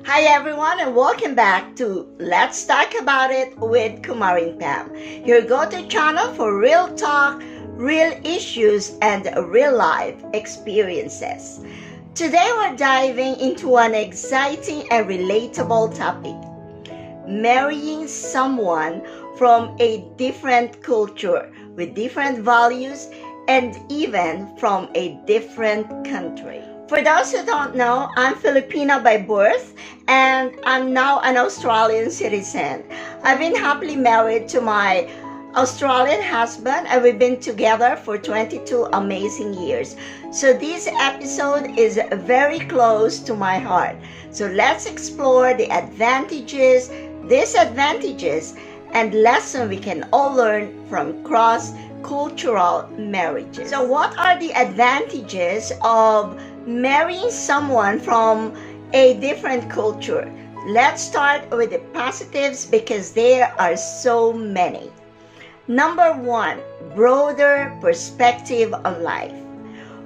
Hi everyone and welcome back to Let's Talk About It with Kumaring Pam, your go-to channel for real talk, real issues, and real life experiences. Today we're diving into an exciting and relatable topic: marrying someone from a different culture with different values and even from a different country. For those who don't know, I'm Filipino by birth and I'm now an Australian citizen. I've been happily married to my Australian husband and we've been together for 22 amazing years. So this episode is very close to my heart. So let's explore the advantages, disadvantages, and lessons we can all learn from cross-cultural marriages. So what are the advantages of marrying someone from a different culture? Let's start with the positives because there are so many. Number one, broader perspective on life.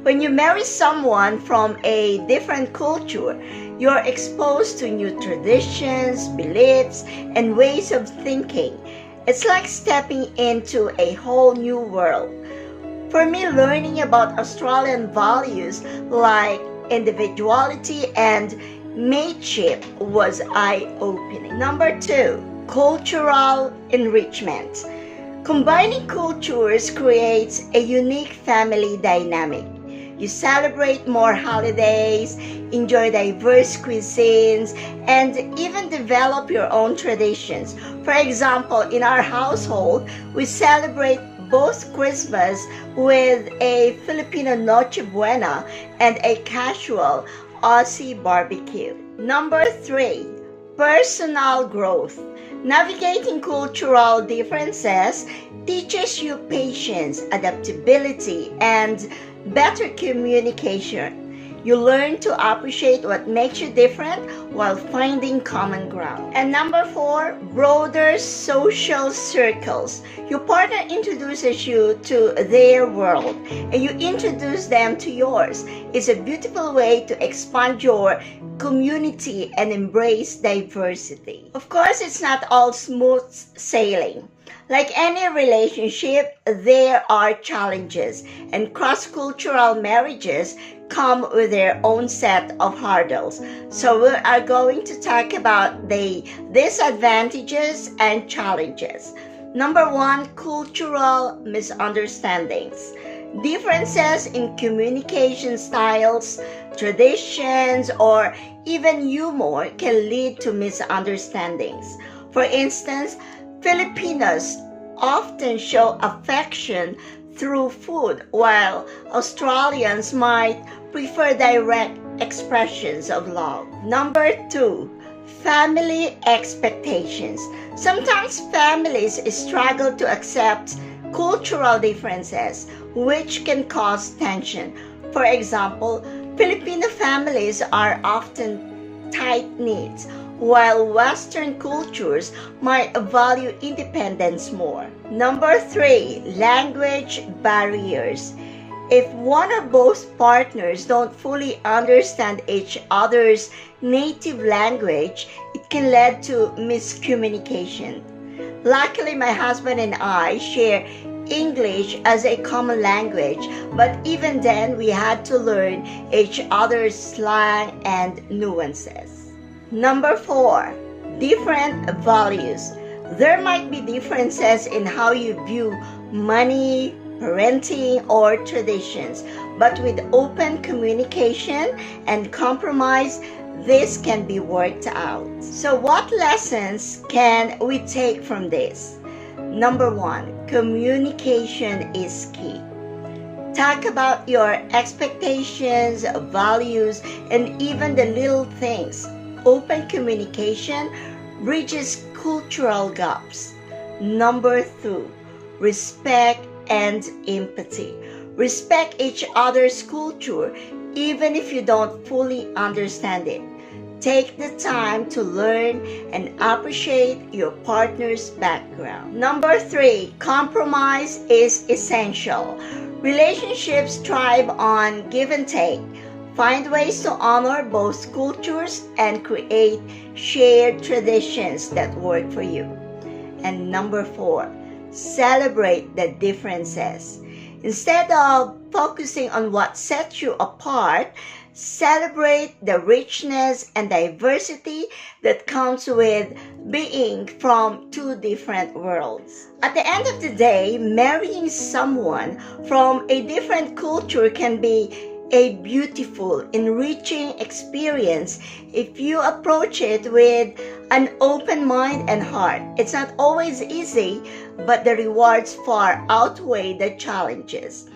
When you marry someone from a different culture, you're exposed to new traditions, beliefs, and ways of thinking. It's like stepping into a whole new world. For me, learning about Australian values like individuality and mateship was eye-opening. Number two, cultural enrichment. Combining cultures creates a unique family dynamic. You celebrate more holidays, enjoy diverse cuisines, and even develop your own traditions. For example, in our household, we celebrate both Christmas with a Filipino Noche Buena and a casual Aussie barbecue. Number three, personal growth. Navigating cultural differences teaches you patience, adaptability, and better communication. You learn to appreciate what makes you different while finding common ground. And number four, broader social circles. Your partner introduces you to their world and you introduce them to yours. It's a beautiful way to expand your community and embrace diversity. Of course, it's not all smooth sailing. Like any relationship, there are challenges, and cross-cultural marriages come with their own set of hurdles. So we are going to talk about the disadvantages and challenges. Number one, cultural misunderstandings. Differences in communication styles, traditions, or even humor can lead to misunderstandings. For instance, Filipinos often show affection through food, while Australians might prefer direct expressions of love. Number two, family expectations. Sometimes families struggle to accept cultural differences, which can cause tension. For example, Filipino families are often tight-knit, while Western cultures might value independence more. Number three, language barriers. If one or both partners don't fully understand each other's native language, it can lead to miscommunication. Luckily, my husband and I share English as a common language, but even then we had to learn each other's slang and nuances. Number four, different values. There might be differences in how you view money, parenting, or traditions, but with open communication and compromise, this can be worked out. So what lessons can we take from this? Number one, communication is key. Talk about your expectations, values, and even the little things. Open communication bridges cultural gaps. Number two, respect and empathy. Respect each other's culture even if you don't fully understand it. Take the time to learn and appreciate your partner's background. Number three, compromise is essential. Relationships thrive on give and take. Find ways to honor both cultures and create shared traditions that work for you. And number 4, celebrate the differences. Instead of focusing on what sets you apart, celebrate the richness and diversity that comes with being from two different worlds. At the end of the day, marrying someone from a different culture can be a beautiful, enriching experience if you approach it with an open mind and heart. It's not always easy, but the rewards far outweigh the challenges.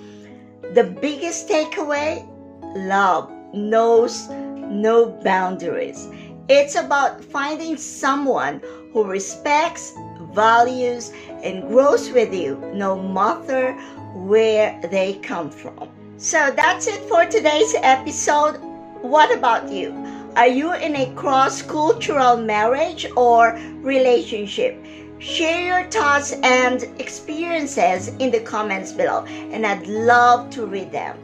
The biggest takeaway: love knows no boundaries. It's about finding someone who respects, values, and grows with you no matter where they come from. So that's it for today's episode. What about you? Are you in a cross-cultural marriage or relationship? Share your thoughts and experiences in the comments below, and I'd love to read them.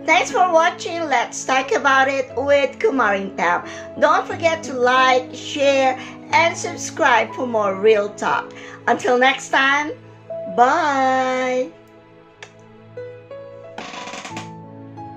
Thanks for watching Let's Talk About It with Kumaring Pam. Don't forget to like, share, and subscribe for more real talk. Until next time, bye!